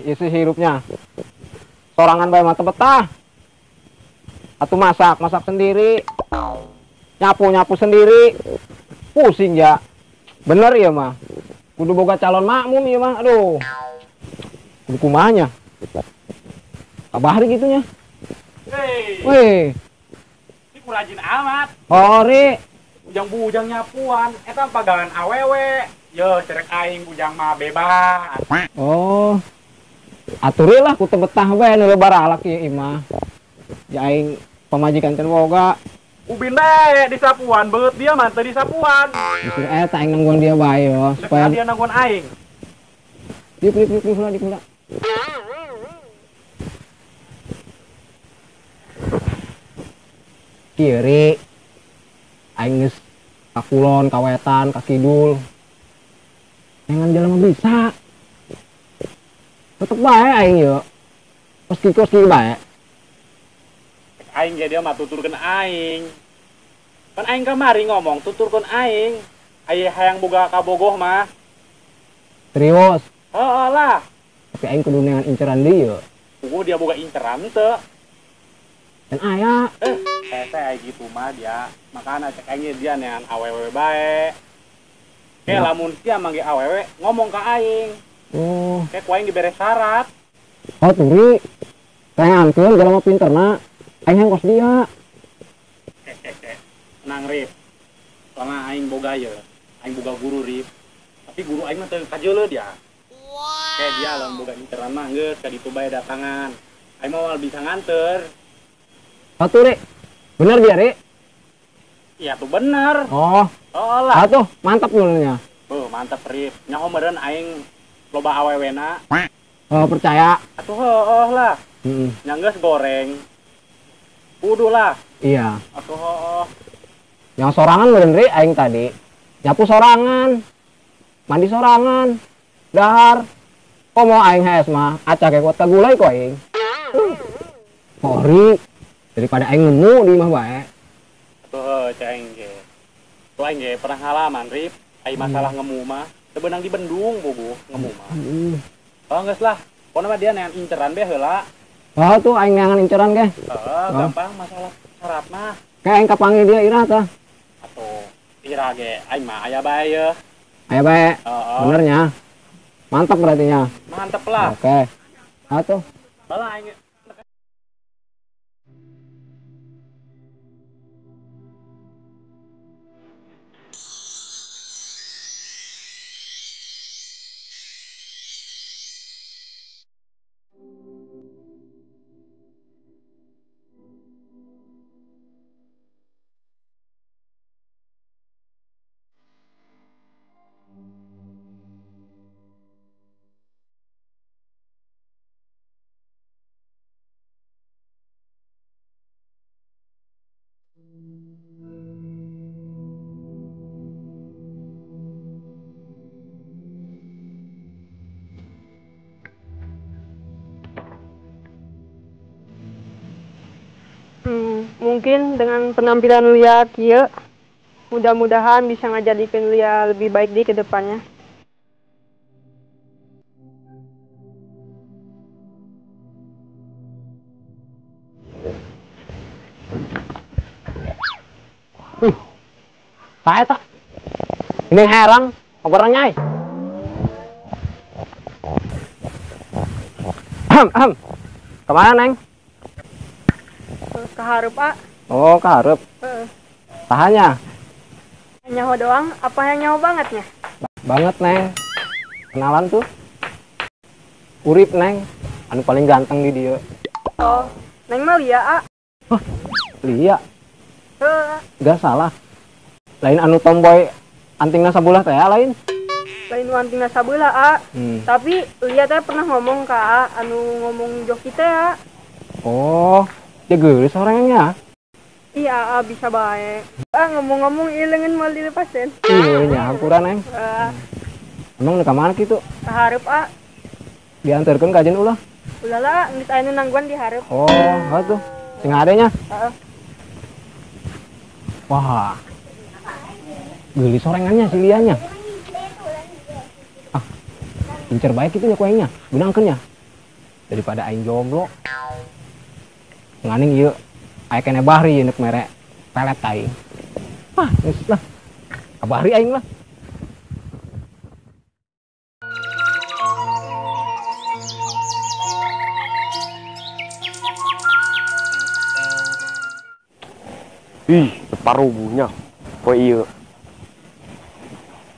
isi hirupnya. Sorangan bae mata betah. Atuh masak sendiri. Nyapu sendiri. Pusing ya. Bener ya mah. Kudu boga calon makmum ya mah. Aduh. Kudu kumanya. Kabahari gitunya. Weh. Ini kurajin amat. Ori. Bujang-bujang nyapuan. Eta pagangan awewe. Yo, cerek aing bujang mah bebas. Oh. Aturi lah ku teu betah bae nu baralak ieu imah. Ya aing pamajikan teh boga. Ubin bae di sapuan, beut dia mah teu di sapuan. Justru eta aing nangguan dia bae yo supaya dia nangguan aing. Dip heula. Kiri aing geus ka kulon, ka wetan, ka kidul. Jangan jalan bisa. Tetep bae aing yo. Koski bae. Aing ge dia mah tuturkeun aing. Kan aing kamari ngomong tuturkeun aing. Aya hayang boga kabogoh mah. Serius. Heeh lah. Tapi aing kudu neangan inceran dieu. Dia boga inceran teu. Dan aya. Teh aya gitu mah dia. Makana cek aing dia neangan awewe bae. Kayak lamun sia mangge awewe ngomong ka aing. Oh. Kayak ku aing dibere syarat. Oh turi. Kayankeun jelema pinterna. Aing kos dia. Tenang Rip. Soalnya aing boga ye. Aing boga guru Rip. Tapi guru aing mah teu kajeuleuh dia. Wow. Kayak dia lamun boga interan mah geus ka ditu bae datangan. Aing mah moal bisa nganter. Oh turi. Bener dia, Ri? Iya tuh bener. Oh. Oh lah. Atuh, mantap dulunya. Mantap Rip. Nyaho meureun aing loba awewena. Oh, percaya. Atuh heuh lah. Heeh. Nyanggeus goreng. Kudu lah. Iya. Atuh heuh. Yang sorangan meureun Ri aing tadi. Nyapu sorangan. Mandi sorangan. Dahar. Komo aing haes mah, acak ke kuat kagulai ku aing. Ori. Daripada aing nemu di imah bae. Atuh ceng ge. Tuh aing ge pernah ngalaman Rip. Aing masalah ngemu mah. Teu beunang di Bendung bogo ngemu mah. Oh geus lah. Pokona mah dia neangan inceran be heula. Oh tuh aing neangan inceran ge. Gampang masalah syarat mah. Kayak aing kapanggil dia irah tah. Atuh ira ge aing mah aya bae ye. Aya bae. Benernya. Mantap berarti nya. Mantep lah. Oke. Atuh. Balah aing. Mungkin dengan penampilan Lia kieu mudah-mudahan bisa ngajadikeun Lia lebih baik di kedepannya. Saya tak. Ini herang, ngobrol nyai. Kemana Neng? Kehareup, Pak. Oh, kehareup. Tahannya. Nyaho doang, apa yang nyaho bangetnya? Banget Neng. Kenalan tuh. Urip Neng, anu paling ganteng di dia. Oh, Neng mah Lia, A. Lia. Gak salah. Lain anu tomboy antingna sabulah teh lain. Lain antingna sabeula, A. Tapi Lia teh pernah ngomong ka A, anu ngomong joki teh, A. Oh, dia geulis orangnya. Iya, A bisa bae. Ngomong-ngomong ieu leungeun moal dilepasen. Iya, nyampuran Neng. Emang ka mana kitu? Kahareup, A. Diantarkeun ka ajeun ulah. Ulah lah, geus aya nu nangguan dihareup. Oh, atuh. Sing adenya. Wah. Geulis sorengannya si Lianya. Ah. Pincer baik itu ya kuenya. Gunangkeun ya. daripada aing jomblo. Nganing ieu aya kene bahri neuk mere pelet aing. Wah, geus lah. Kabahri aing lah. Ih, separuh bunya. Kok iya?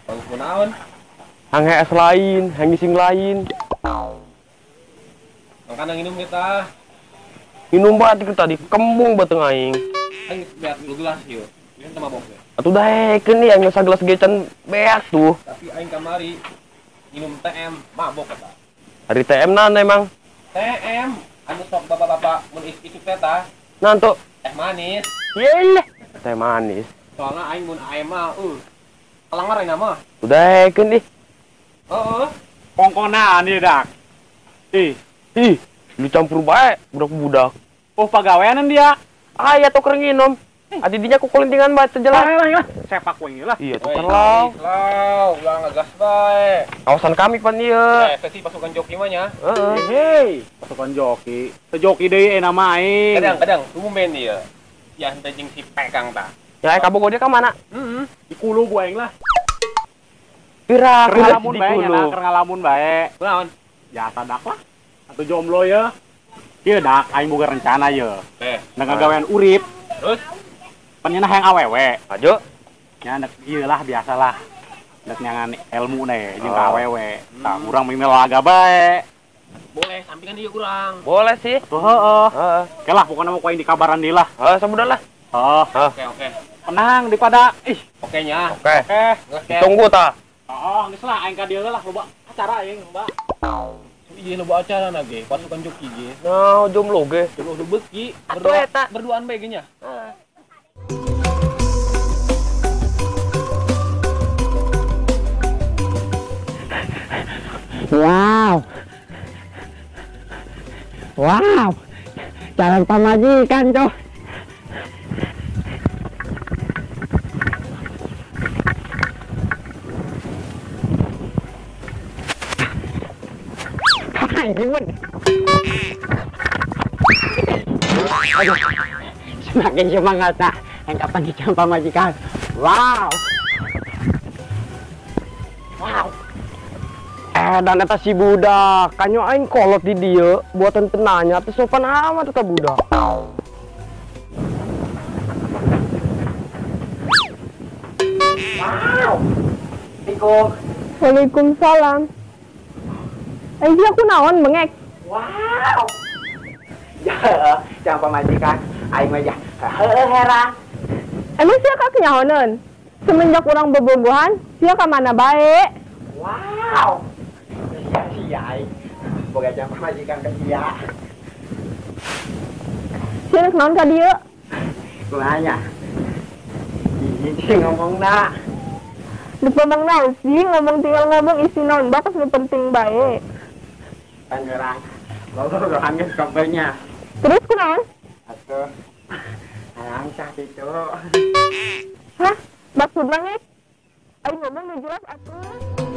Bagus kunaon? Hang es lain, hang ngising lain. Mangkana nginum kita. Minum batik tadi kembung bateng aing. Aing biar lu gelas yuk. Ini sama mabok ya. Atuh daekeun nih anu sagelas gecan beak tuh. Tapi aing kamari minum TM mabok kata. Dari TM nan emang. TM anu sok bapak-bapak mun isuk teh Nanto. teh manis. Yelah. Teh manis. Soalnya aing mun aya mah kelangar aing mah. Udah daekeun ih. Heeh. Kongkonaan ieu dak. Ih, lu campur bae budak-budak. Oh pagaweanan dia. Aya tuh keur nginom. Adi dinya ku kulintingan bae teh jelas. Sepak we lah. Iya tuh terlalu. Lau, ulah ngegas bae. Kawasan kami pan ieu. Sesi pasukan joki mah nya. Heeh. Hei, pasukan joki. Sejoki deui nama aing. Kadang-kadang tumen dia. Ya henteu jeung si Pekang tah. Ya kabogo dia ka mana? Heeh. Di kulu gua aing lah. Pira Keur ngalamun bae nya, keur ngalamun bae. Kunaon? Ya sadak lah. Atuh jomblo ya. Kieu dak aing boga rencana ye. Ngagawean urip. Terus Pan nya hayang awewe. Ajo. Nya nek ieu lah biasalah. Nek nyangan ilmu ne jeung ka awewe. Tah urang mimil laga bae. boleh sampingan dia kurang. Boleh sih. Tuh heeh. Heeh. Oke lah pokoknya mau kuaing di kabaran deui lah. Sabudah lah. Oh, Oke. tenang daripada Oke nya. Oke. Oke. Tunggu ta. Oh, geus lah aing ka dieu lah loba acara aing loba. Iya lo bawa acara nage, pasukan joki ge. Nah, jomblo ge. Coba udah beki, Atuh eta. berduaan bae ge nya. Wow. Wow. Calon pamajikan, Cok. Hai, ribut. Aduh. Semakin semangat nak. Yang kapan dicamp pamajikan. Wow. Wow. Dan eta si budak, kanyo aing kolot di dieu, buatan tenanya teh sopan amat eta budak. Wow. Waalaikumsalam. Dia aku naon bengek. Wow. Ya, jangan pamajikan, aing mah ya heran. Emang sia ka kenyahoneun? Semenjak urang bobogohan, sia ka mana bae? Wow. Sia aing. Boga jangan pamajikan ke sia. Sia rek naon ka dieu? Kumaha? Ih, ngomongna. Lupa bang nasi, ngomong tinggal ngomong isi naon bakas nu penting bae. Tangerang. Lo angin kabarnya. Terus kunaon? Atuh. Angkah itu. Hah? Maksud bangek? Ayo ngomong nu jelas atuh.